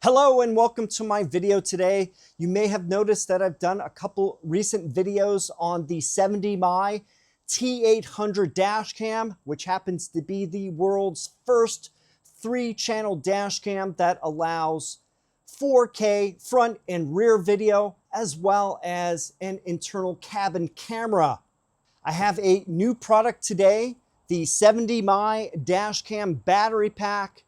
Hello and welcome to my video today. You may have noticed that I've done a couple recent videos on the 70mm T800 dash cam, which happens to be the world's first 3-channel dash cam that allows 4K front and rear video, as well as an internal cabin camera. I have a new product today, the 70mm dash cam battery pack,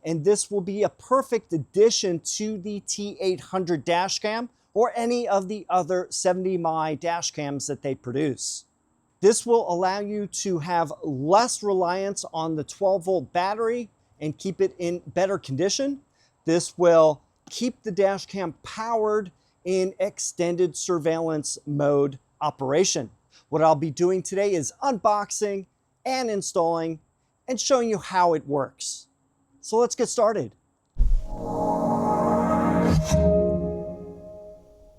and this will be a perfect addition to the T800 dash cam or any of the other 70mm dash cams that they produce. This will allow you to have less reliance on the 12-volt battery and keep it in better condition. This will keep the dash cam powered in extended surveillance mode operation. What I'll be doing today is unboxing and installing and showing you how it works. So let's get started.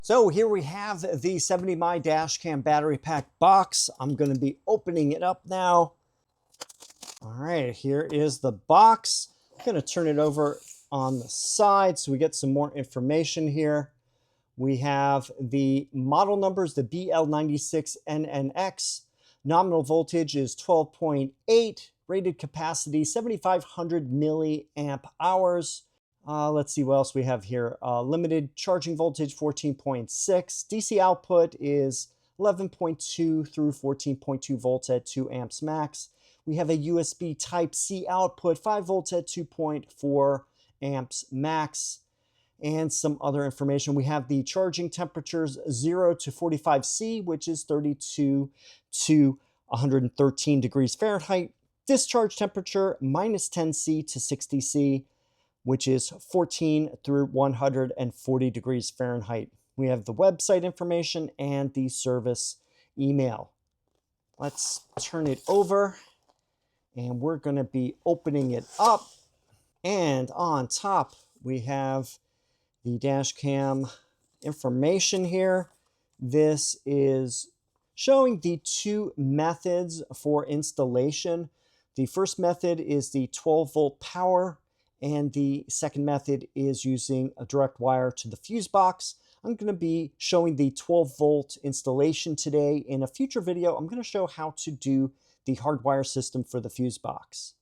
So here we have the 70mm dash cam battery pack box. I'm going to be opening it up now. All right, here is the box. I'm going to turn it over on the side so we get some more information here. We have the model numbers, the BL96NNX. Nominal voltage is 12.8. Rated capacity 7,500 milliamp hours. Let's see what else we have here. Limited charging voltage 14.6. DC output is 11.2 through 14.2 volts at 2 amps max. We have a USB Type-C output, 5 volts at 2.4 amps max. And some other information. We have the charging temperatures 0 to 45C, which is 32 to 113 degrees Fahrenheit. Discharge temperature minus 10C to 60C, which is 14 through 140 degrees Fahrenheit. We have the website information and the service email. Let's turn it over and we're going to be opening it up. And on top, we have the dash cam information here. This is showing the two methods for installation. The first method is the 12-volt power, and the second method is using a direct wire to the fuse box. I'm going to be showing the 12-volt installation today. In a future video, I'm going to show how to do the hardwire system for the fuse box.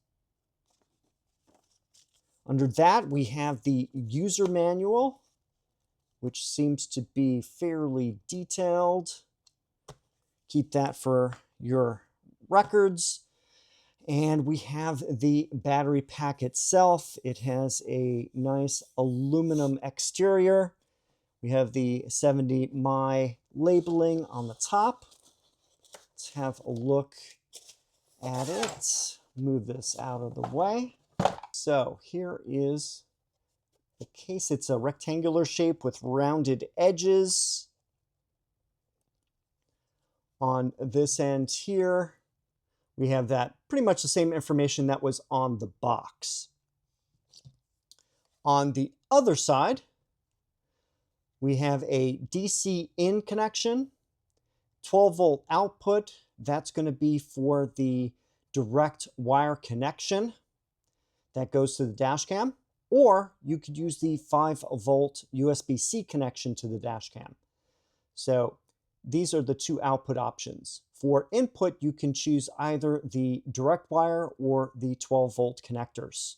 Under that, we have the user manual, which seems to be fairly detailed. Keep that for your records. And we have the battery pack itself. It has a nice aluminum exterior. We have the 70mm labeling on the top. Let's have a look at it. Move this out of the way. So here is the case. It's a rectangular shape with rounded edges. On this end here, we have that pretty much the same information that was on the box. On the other side, we have a DC in connection, 12-volt output. That's going to be for the direct wire connection that goes to the dash cam, or you could use the 5-volt USB-C connection to the dash cam. So these are the two output options. For input, you can choose either the direct wire or the 12-volt connectors.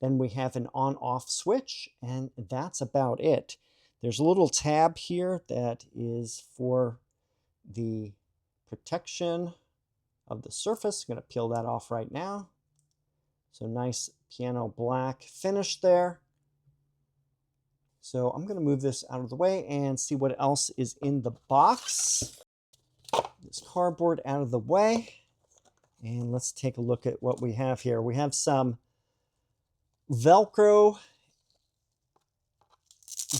Then we have an on-off switch, and that's about it. There's a little tab here that is for the protection of the surface. I'm going to peel that off right now. So nice piano black finish there. So I'm going to move this out of the way and see what else is in the box. This cardboard out of the way. And let's take a look at what we have here. We have some Velcro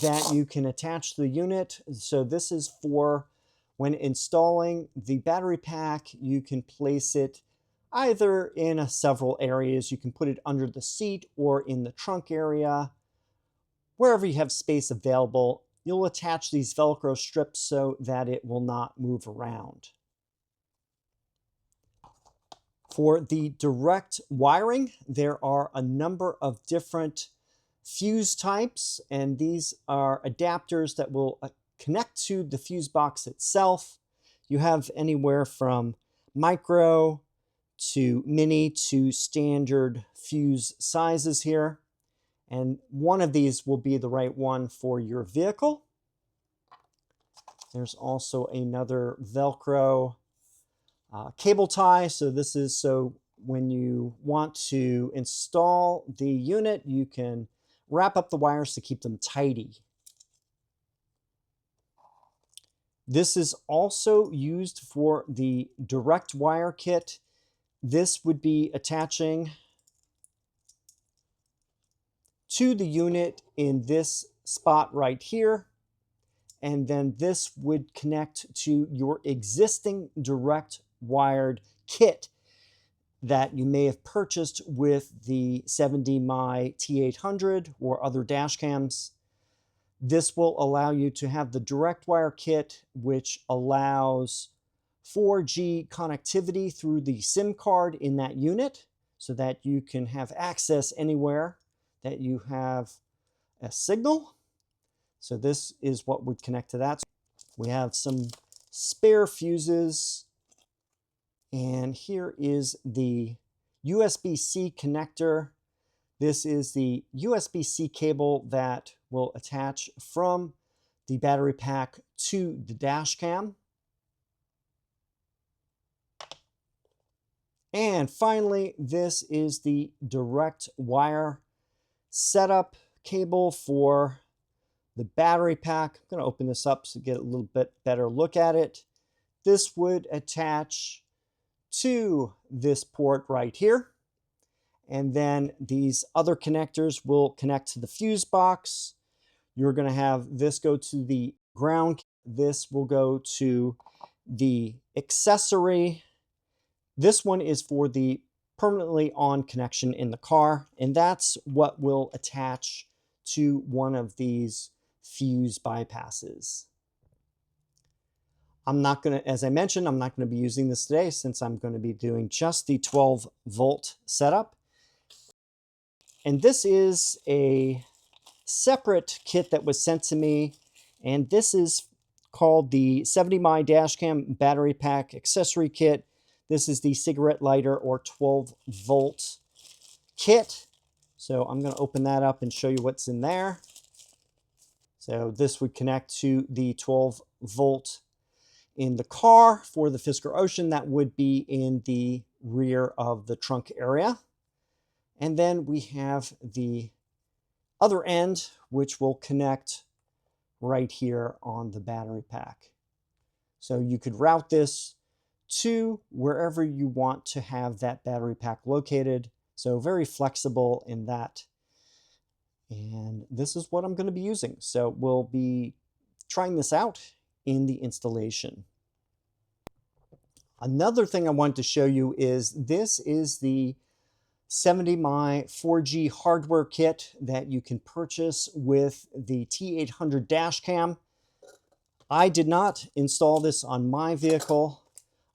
that you can attach to the unit. So this is for when installing the battery pack. You can place it either in several areas. You can put it under the seat or in the trunk area. Wherever you have space available, you'll attach these Velcro strips so that it will not move around. For the direct wiring, there are a number of different fuse types, and these are adapters that will connect to the fuse box itself. You have anywhere from micro to mini to standard fuse sizes here, and one of these will be the right one for your vehicle. There's also another Velcro cable tie. So this is so when you want to install the unit, you can wrap up the wires to keep them tidy. This is also used for the direct wire kit. This would be attaching to the unit in this spot right here. And then this would connect to your existing direct wired kit that you may have purchased with the 70My T800 or other dash cams. This will allow you to have the direct wire kit, which allows 4G connectivity through the SIM card in that unit so that you can have access anywhere that you have a signal. So this is what would connect to that. We have some spare fuses, and here is the USB-C connector. This is the USB-C cable that will attach from the battery pack to the dash cam. And finally, this is the direct wire setup cable for the battery pack. I'm going to open this up to get a little bit better look at it. This would attach to this port right here. And then these other connectors will connect to the fuse box. You're going to have this go to the ground. This will go to the accessory. This one is for the permanently on connection in the car, and that's what will attach to one of these fuse bypasses. I'm not going to, as I mentioned, I'm not going to be using this today since I'm going to be doing just the 12-volt setup. And this is a separate kit that was sent to me, and this is called the 70My Dashcam Battery Pack Accessory Kit. This is the cigarette lighter or 12-volt kit. So I'm going to open that up and show you what's in there. So this would connect to the 12-volt in the car for the Fisker Ocean. That would be in the rear of the trunk area. And then we have the other end, which will connect right here on the battery pack. So you could route this to wherever you want to have that battery pack located. So very flexible in that. And this is what I'm going to be using. So we'll be trying this out in the installation. Another thing I wanted to show you is this is the 70My 4G hardware kit that you can purchase with the T800 dash cam. I did not install this on my vehicle.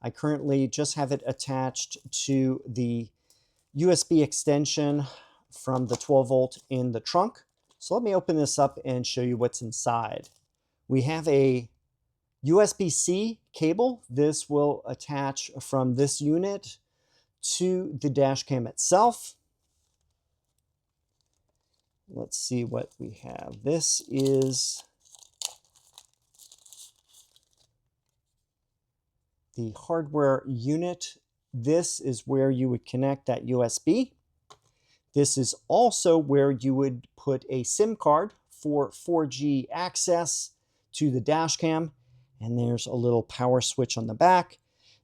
I currently just have it attached to the USB extension from the 12-volt in the trunk. So let me open this up and show you what's inside. We have a USB-C cable. This will attach from this unit to the dash cam itself. Let's see what we have. This is the hardware unit. This is where you would connect that USB. This is also where you would put a SIM card for 4G access to the dash cam. And there's a little power switch on the back.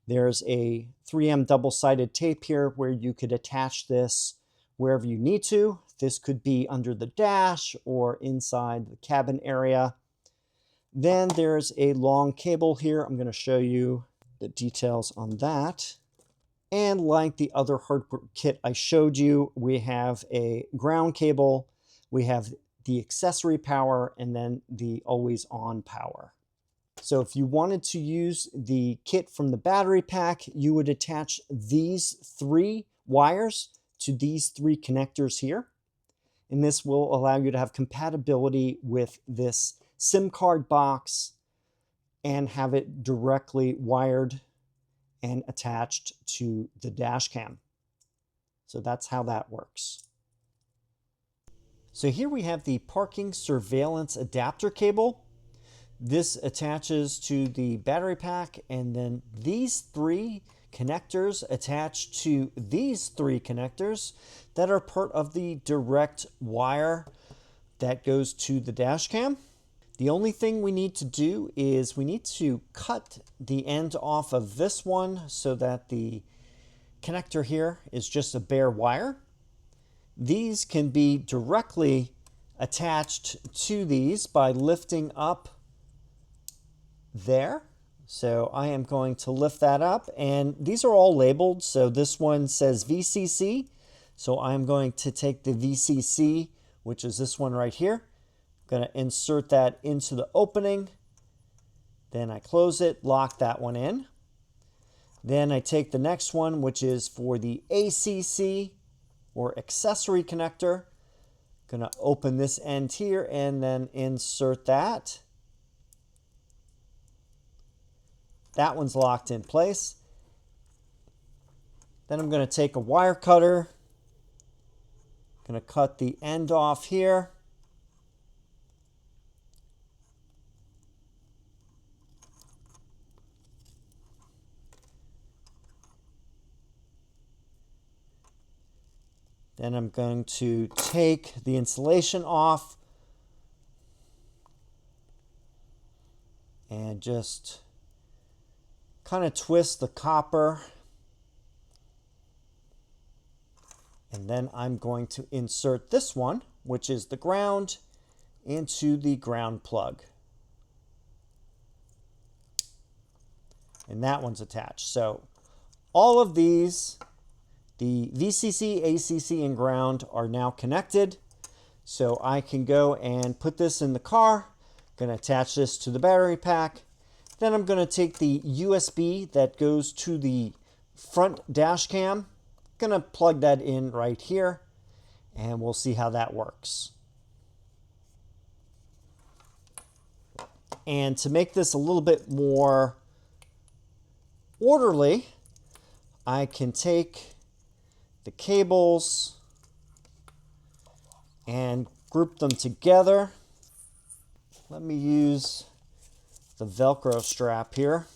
There's a 3M double-sided tape here where you could attach this wherever you need to. This could be under the dash or inside the cabin area. Then there's a long cable here. I'm going to show you the details on that. And like the other hardware kit I showed you, we have a ground cable, we have the accessory power, and then the always-on power. So if you wanted to use the kit from the battery pack, you would attach these 3 wires to these 3 connectors here. And this will allow you to have compatibility with this SIM card box and have it directly wired and attached to the dash cam. So that's how that works. So here we have the parking surveillance adapter cable. This attaches to the battery pack, and then these 3 connectors attach to these 3 connectors that are part of the direct wire that goes to the dash cam. The only thing we need to do is we need to cut the end off of this one so that the connector here is just a bare wire. These can be directly attached to these by lifting up there. So I am going to lift that up, and these are all labeled. So this one says VCC. So I'm going to take the VCC, which is this one right here. I'm going to insert that into the opening. Then I close it, lock that one in. Then I take the next one, which is for the ACC or accessory connector. I'm going to open this end here and then insert that. That one's locked in place. Then I'm going to take a wire cutter. I'm going to cut the end off here. Then I'm going to take the insulation off and just kind of twist the copper. And then I'm going to insert this one, which is the ground, into the ground plug. And that one's attached. So all of these, the VCC, ACC, and ground are now connected. So I can go and put this in the car. I'm going to attach this to the battery pack. Then I'm going to take the USB that goes to the front dash cam. I'm going to plug that in right here, and we'll see how that works. And to make this a little bit more orderly, I can take the cables and group them together. Let me use the Velcro strap here.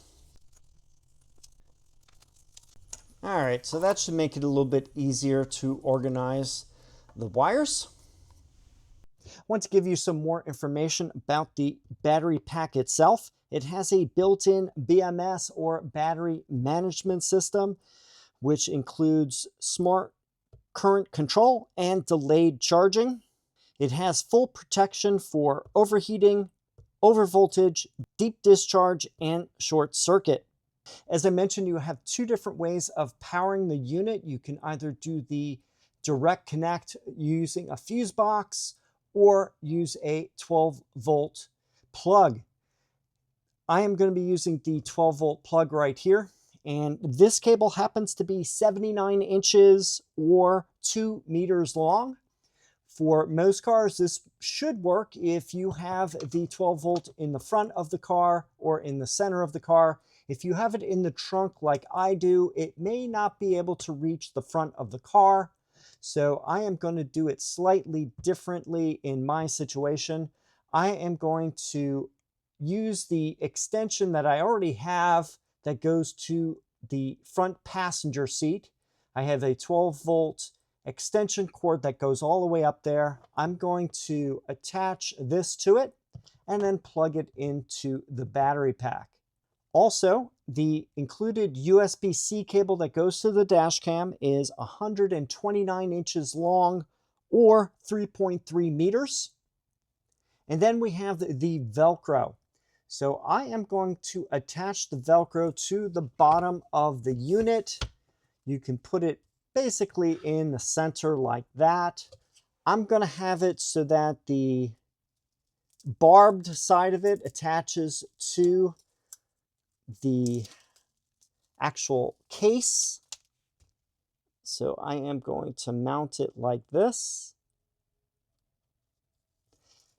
All right, so that should make it a little bit easier to organize the wires. I want to give you some more information about the battery pack itself. It has a built-in BMS or battery management system, which includes smart current control and delayed charging. It has full protection for overheating, overvoltage, deep discharge, and short circuit. As I mentioned, you have 2 different ways of powering the unit. You can either do the direct connect using a fuse box or use a 12-volt plug. I am going to be using the 12-volt plug right here, and this cable happens to be 79 inches or 2 meters long. For most cars, this should work if you have the 12-volt in the front of the car or in the center of the car. If you have it in the trunk like I do, it may not be able to reach the front of the car. So I am going to do it slightly differently in my situation. I am going to use the extension that I already have that goes to the front passenger seat. I have a 12-volt extension cord that goes all the way up there. I'm going to attach this to it and then plug it into the battery pack. Also, the included USB-C cable that goes to the dash cam is 129 inches long or 3.3 meters. And then we have the Velcro. So I am going to attach the Velcro to the bottom of the unit. You can put it basically in the center like that. I'm going to have it so that the barbed side of it attaches to the actual case. So I am going to mount it like this.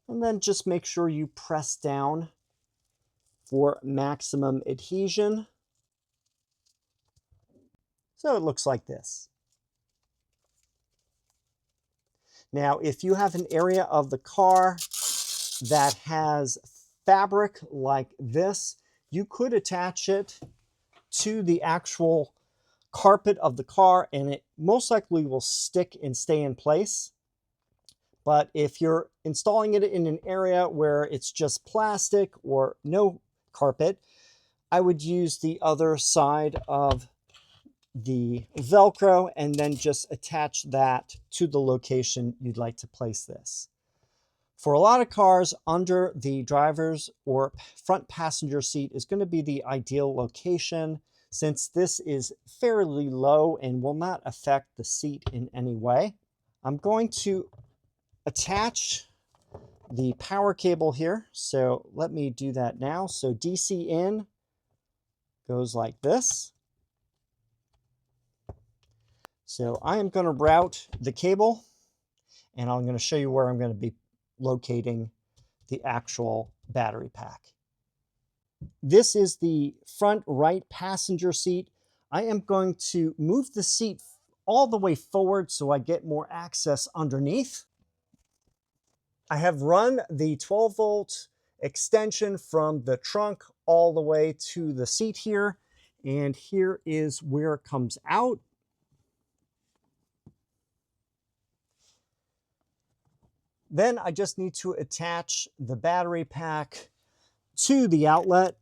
And then just make sure you press down for maximum adhesion. So it looks like this. Now, if you have an area of the car that has fabric like this, you could attach it to the actual carpet of the car and it most likely will stick and stay in place. But if you're installing it in an area where it's just plastic or no carpet, I would use the other side of the Velcro and then just attach that to the location you'd like to place this. For a lot of cars, under the driver's or front passenger seat is going to be the ideal location, since this is fairly low and will not affect the seat in any way. I'm going to attach the power cable here. So let me do that now. So DC in goes like this. So I am going to route the cable and I'm going to show you where I'm going to be locating the actual battery pack. This is the front right passenger seat. I am going to move the seat all the way forward so I get more access underneath. I have run the 12-volt extension from the trunk all the way to the seat here, and here is where it comes out. Then I just need to attach the battery pack to the outlet.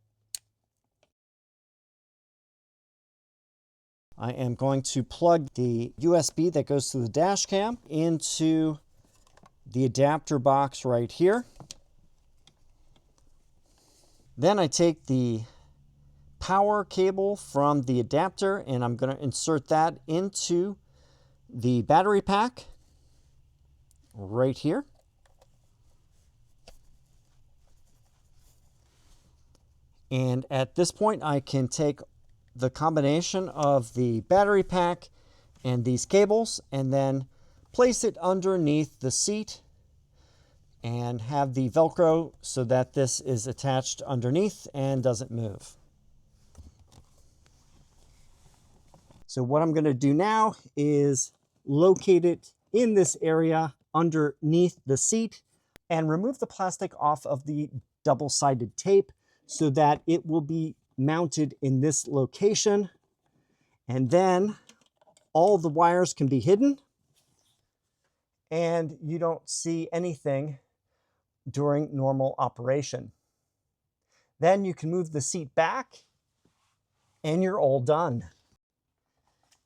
I am going to plug the USB that goes to the dash cam into the adapter box right here. Then I take the power cable from the adapter and I'm going to insert that into the battery pack right here. And at this point, I can take the combination of the battery pack and these cables and then place it underneath the seat and have the Velcro so that this is attached underneath and doesn't move. So what I'm going to do now is locate it in this area underneath the seat and remove the plastic off of the double-sided tape so that it will be mounted in this location. And then all the wires can be hidden and you don't see anything during normal operation. Then you can move the seat back and you're all done.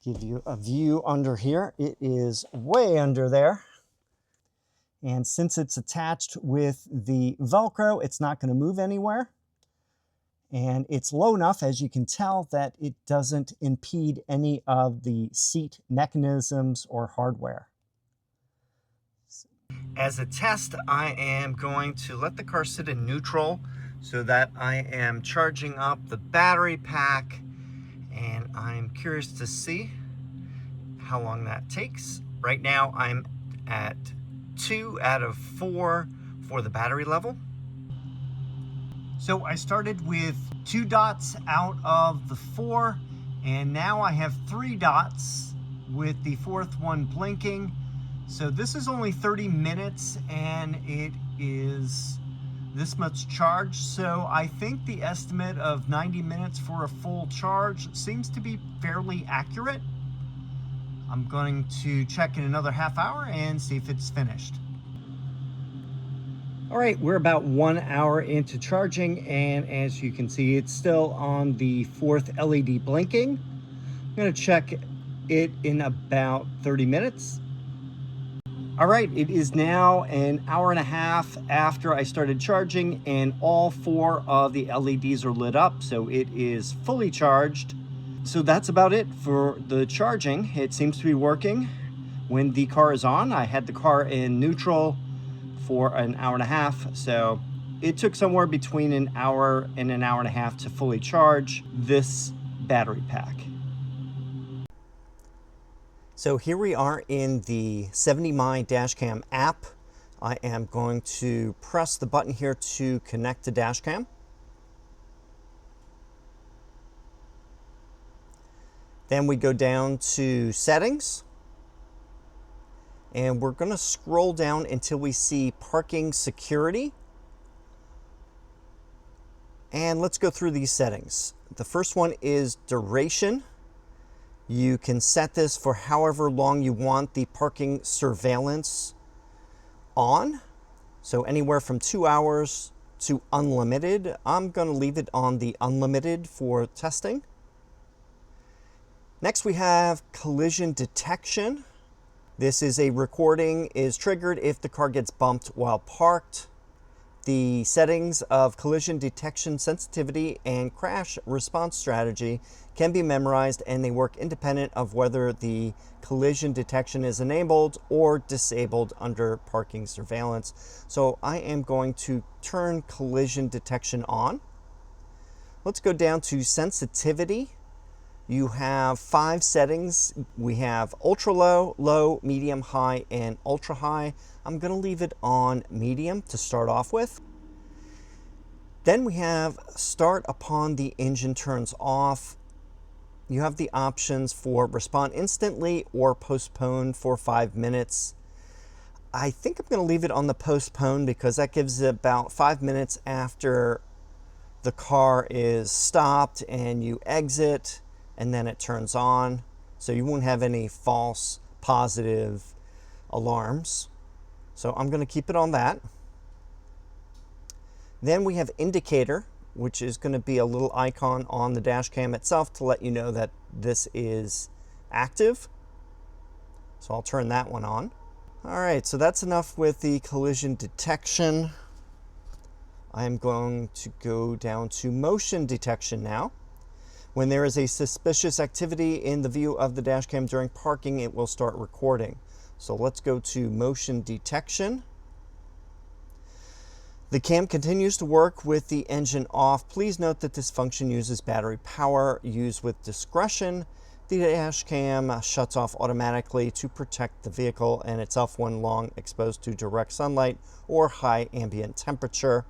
Give you a view under here. It is way under there. And since it's attached with the Velcro, it's not going to move anywhere. And it's low enough, as you can tell, that it doesn't impede any of the seat mechanisms or hardware. As a test, I am going to let the car sit in neutral so that I am charging up the battery pack, and I'm curious to see how long that takes. Right now, I'm at 2 out of 4 for the battery level. So I started with 2 dots out of the 4, and now I have 3 dots with the 4th one blinking. So this is only 30 minutes and it is this much charge. So I think the estimate of 90 minutes for a full charge seems to be fairly accurate. I'm going to check in another half hour and see if it's finished. All right, we're about 1 hour into charging, and as you can see, it's still on the 4th LED blinking. I'm going to check it in about 30 minutes. All right, it is now an hour and a half after I started charging, and all 4 of the LEDs are lit up, so it is fully charged. So that's about it for the charging. It seems to be working when the car is on. I had the car in neutral for an hour and a half, so it took somewhere between an hour and an hour and a half to fully charge this battery pack. So here we are in the 70My dashcam app. I am going to press the button here to connect to dashcam. Then we go down to settings, and we're going to scroll down until we see parking security. And let's go through these settings. The first one is duration. You can set this for however long you want the parking surveillance on. So anywhere from 2 hours to unlimited. I'm going to leave it on the unlimited for testing. Next we have collision detection. This is a recording is triggered if the car gets bumped while parked. The settings of collision detection sensitivity and crash response strategy can be memorized, and they work independent of whether the collision detection is enabled or disabled under parking surveillance. So I am going to turn collision detection on. Let's go down to sensitivity. You have 5 settings. We have ultra low, low, medium, high, and ultra high. I'm going to leave it on medium to start off with. Then we have start upon the engine turns off. You have the options for respond instantly or postpone for 5 minutes. I think I'm going to leave it on the postpone because that gives it about 5 minutes after the car is stopped and you exit, and then it turns on, so you won't have any false positive alarms. So I'm going to keep it on that. Then we have indicator, which is going to be a little icon on the dash cam itself to let you know that this is active. So I'll turn that one on. All right, so that's enough with the collision detection. I'm going to go down to motion detection now. When there is a suspicious activity in the view of the dashcam during parking, it will start recording. So let's go to motion detection. The cam continues to work with the engine off. Please note that this function uses battery power. Used with discretion. The dashcam shuts off automatically to protect the vehicle and itself when long exposed to direct sunlight or high ambient temperature.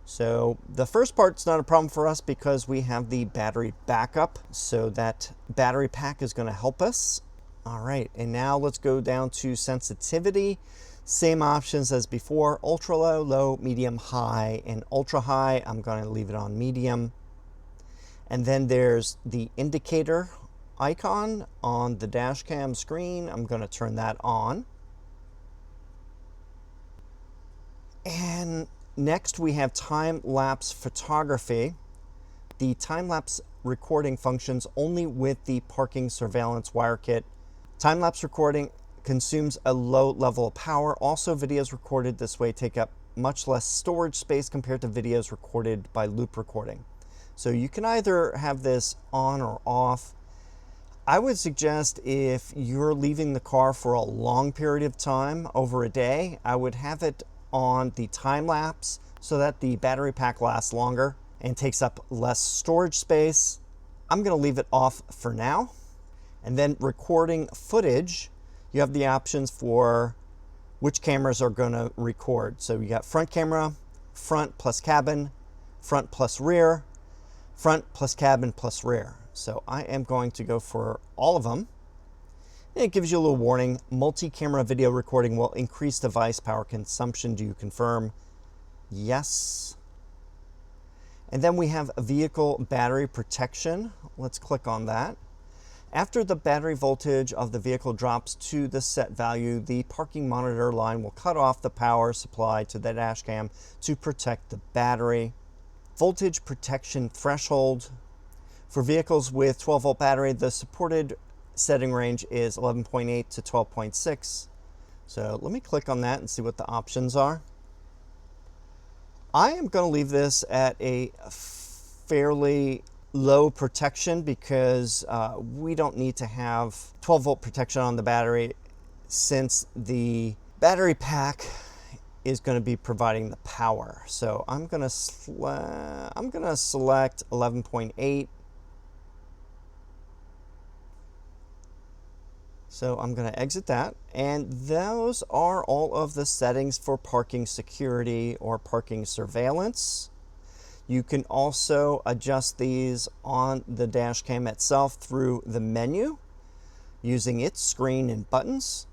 So the first part's not a problem for us because we have the battery backup, so that battery pack is going to help us. All right, and now let's go down to sensitivity. Same options as before: ultra low, low, medium, high, and ultra high. I'm going to leave it on medium. And then there's the indicator icon on the dash cam screen. I'm going to turn that on. And next, we have time-lapse photography. The time-lapse recording functions only with the parking surveillance wire kit. Time-lapse recording consumes a low level of power. Also, videos recorded this way take up much less storage space compared to videos recorded by loop recording. So you can either have this on or off. I would suggest if you're leaving the car for a long period of time, over a day, I would have it on the time lapse so that the battery pack lasts longer and takes up less storage space. I'm going to leave it off for now. And then recording footage, you have the options for which cameras are going to record. So you got front camera, front plus cabin, front plus rear, front plus cabin plus rear. So I am going to go for all of them. And it gives you a little warning. Multi-camera video recording will increase device power consumption. Do you confirm? Yes. And then we have vehicle battery protection. Let's click on that. After the battery voltage of the vehicle drops to the set value, the parking monitor line will cut off the power supply to the dash cam to protect the battery. Voltage protection threshold. For vehicles with 12-volt battery, the supported setting range is 11.8 to 12.6. So let me click on that and see what the options are. I am going to leave this at a fairly low protection because we don't need to have 12-volt protection on the battery, since the battery pack is going to be providing the power. So I'm going to select 11.8. So I'm going to exit that, and those are all of the settings for parking security or parking surveillance. You can also adjust these on the dash cam itself through the menu using its screen and buttons,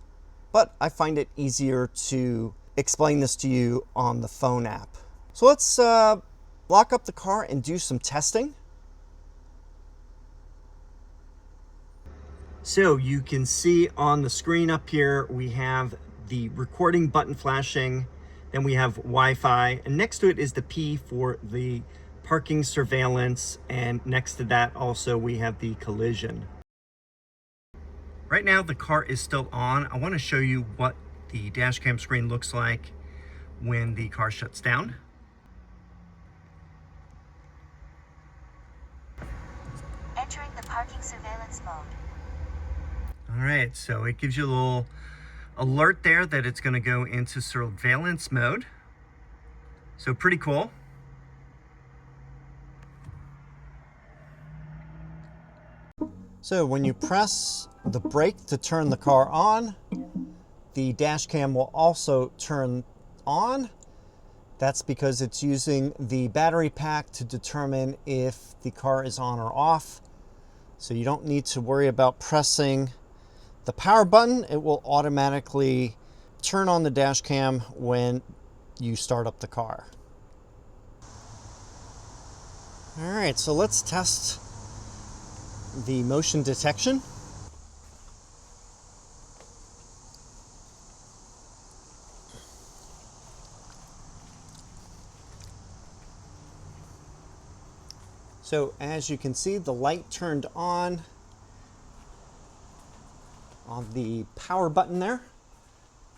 but I find it easier to explain this to you on the phone app. So let's lock up the car and do some testing. So you can see on the screen up here, we have the recording button flashing, then we have Wi-Fi, and next to it is the P for the parking surveillance, and next to that also we have the collision. Right now the car is still on. I want to show you what the dash cam screen looks like when the car shuts down. Entering the parking surveillance mode. All right, so it gives you a little alert there that it's going to go into surveillance mode. So pretty cool. So when you press the brake to turn the car on, the dash cam will also turn on. That's because it's using the battery pack to determine if the car is on or off. So you don't need to worry about pressing the power button. It will automatically turn on the dash cam when you start up the car. All right, so let's test the motion detection. So as you can see, the light turned on the power button there.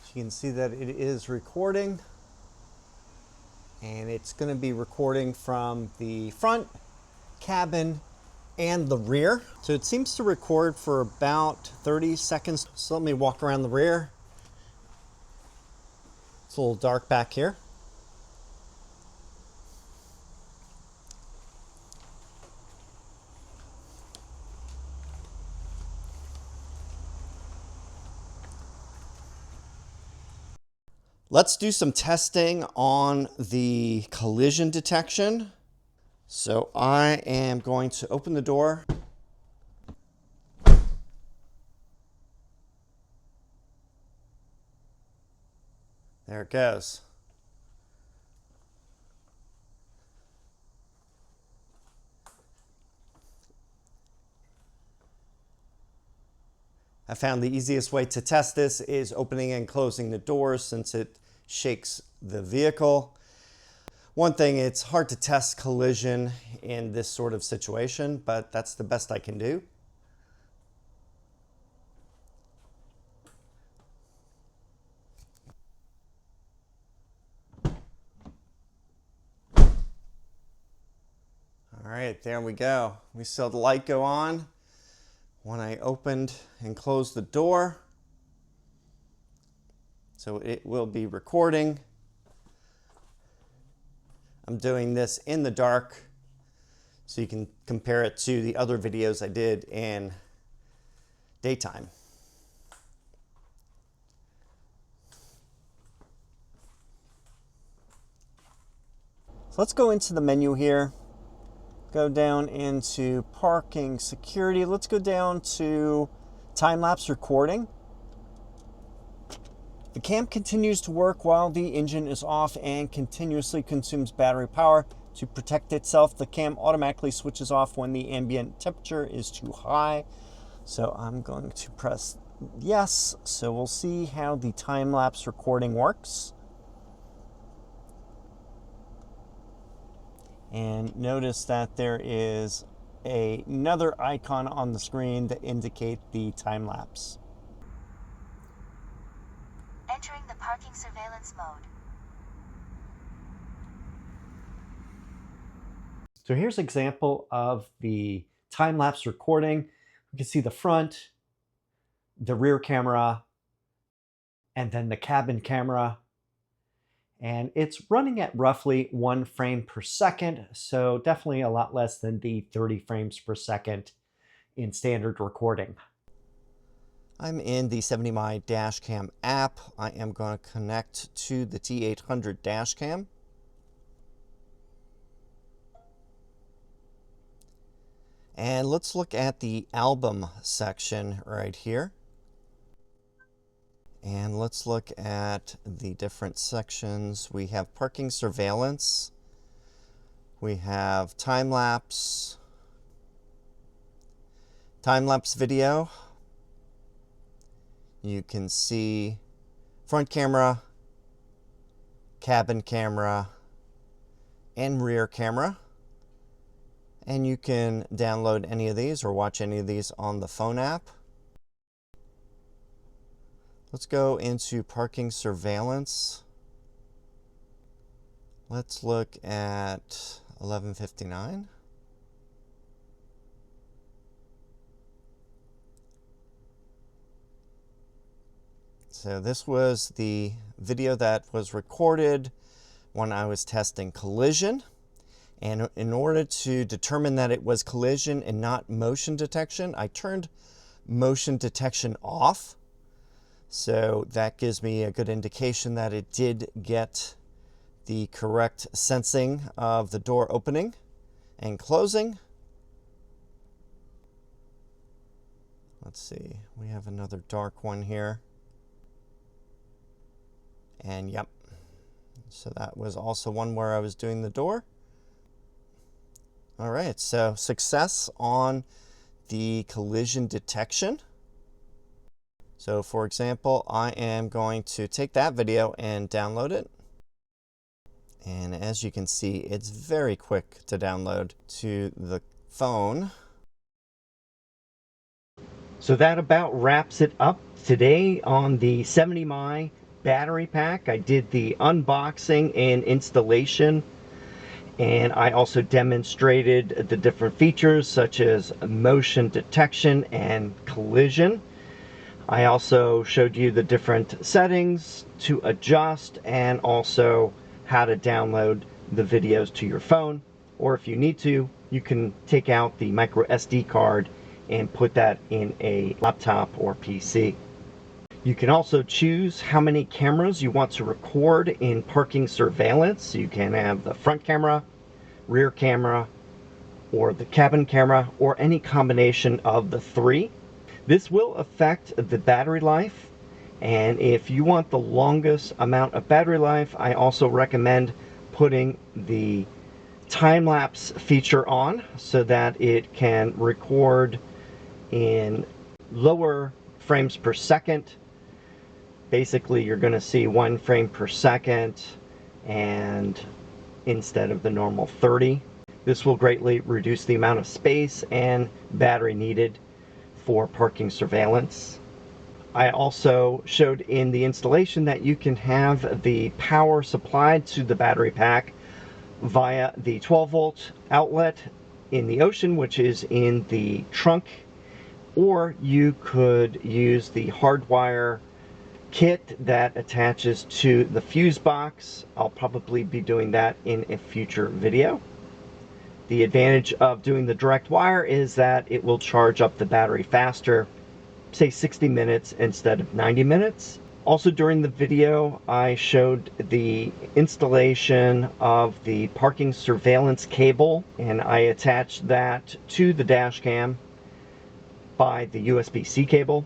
So you can see that it is recording, and it's going to be recording from the front, cabin, and the rear. So it seems to record for about 30 seconds. So let me walk around the rear. It's a little dark back here. Let's do some testing on the collision detection. So I am going to open the door. There it goes. I found the easiest way to test this is opening and closing the doors, since it shakes the vehicle. One thing, it's hard to test collision in this sort of situation, but that's the best I can do. All right, there we go. We saw the light go on when I opened and closed the door. So it will be recording. I'm doing this in the dark so you can compare it to the other videos I did in daytime. So let's go into the menu here. Go down into parking security. Let's go down to time-lapse recording. The cam continues to work while the engine is off and continuously consumes battery power. To protect itself, the cam automatically switches off when the ambient temperature is too high. So I'm going to press yes. So we'll see how the time-lapse recording works. And notice that there is another icon on the screen to indicate the time lapse. Entering the parking surveillance mode. So here's an example of the time lapse recording. You can see the front, the rear camera, and then the cabin camera. and it's running at roughly 1 frame per second, so definitely a lot less than the 30 frames per second in standard recording. I'm in the 70My Dashcam app. I am going to connect to the T800 Dashcam. And let's look at the album section right here. And let's look at the different sections. We have parking surveillance. We have time-lapse video. You can see front camera, cabin camera, and rear camera. And you can download any of these or watch any of these on the phone app. Let's go into parking surveillance. Let's look at 11:59. So this was the video that was recorded when I was testing collision. And in order to determine that it was collision and not motion detection, I turned motion detection off. So that gives me a good indication that it did get the correct sensing of the door opening and closing. Let's see, we have another dark one here. And yep, so that was also one where I was doing the door. All right, so success on the collision detection. So for example, I am going to take that video and download it. And as you can see, it's very quick to download to the phone. So that about wraps it up today on the 70My battery pack. I did the unboxing and installation, and I also demonstrated the different features such as motion detection and collision. I also showed you the different settings to adjust and also how to download the videos to your phone, or if you need to, you can take out the micro SD card and put that in a laptop or PC. You can also choose how many cameras you want to record in parking surveillance. You can have the front camera, rear camera, or the cabin camera, or any combination of the three. This will affect the battery life, and if you want the longest amount of battery life, I also recommend putting the time-lapse feature on so that it can record in lower frames per second. Basically, you're going to see 1 frame per second and instead of the normal 30. This will greatly reduce the amount of space and battery needed for parking surveillance. I also showed in the installation that you can have the power supplied to the battery pack via the 12-volt outlet in the Ocean, which is in the trunk, or you could use the hardwire kit that attaches to the fuse box. I'll probably be doing that in a future video. The advantage of doing the direct wire is that it will charge up the battery faster, say 60 minutes instead of 90 minutes. Also during the video, I showed the installation of the parking surveillance cable, and I attached that to the dash cam by the USB-C cable.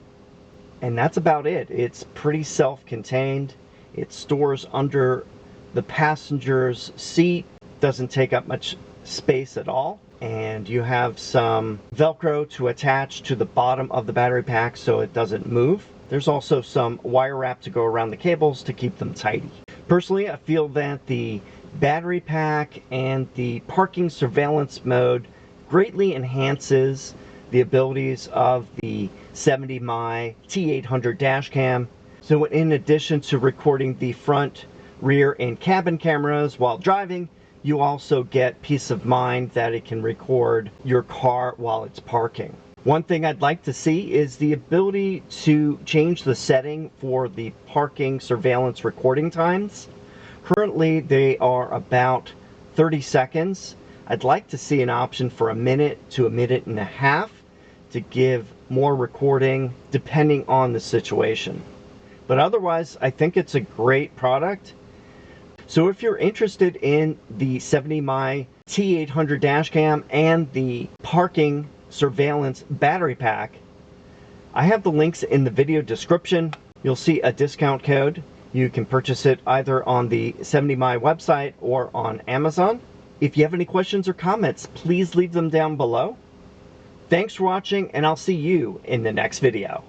And that's about it. It's pretty self-contained. It stores under the passenger's seat, doesn't take up much space at all, and you have some Velcro to attach to the bottom of the battery pack so it doesn't move. There's also some wire wrap to go around the cables to keep them tidy. Personally, I feel that the battery pack and the parking surveillance mode greatly enhances the abilities of the 70My T800 dashcam. So in addition to recording the front, rear, and cabin cameras while driving, you also get peace of mind that it can record your car while it's parking. One thing I'd like to see is the ability to change the setting for the parking surveillance recording times. Currently, they are about 30 seconds. I'd like to see an option for a minute to a minute and a half to give more recording depending on the situation. But otherwise, I think it's a great product. So if you're interested in the 70Mi T800 dashcam and the parking surveillance battery pack, I have the links in the video description. You'll see a discount code. You can purchase it either on the 70Mi website or on Amazon. If you have any questions or comments, please leave them down below. Thanks for watching, and I'll see you in the next video.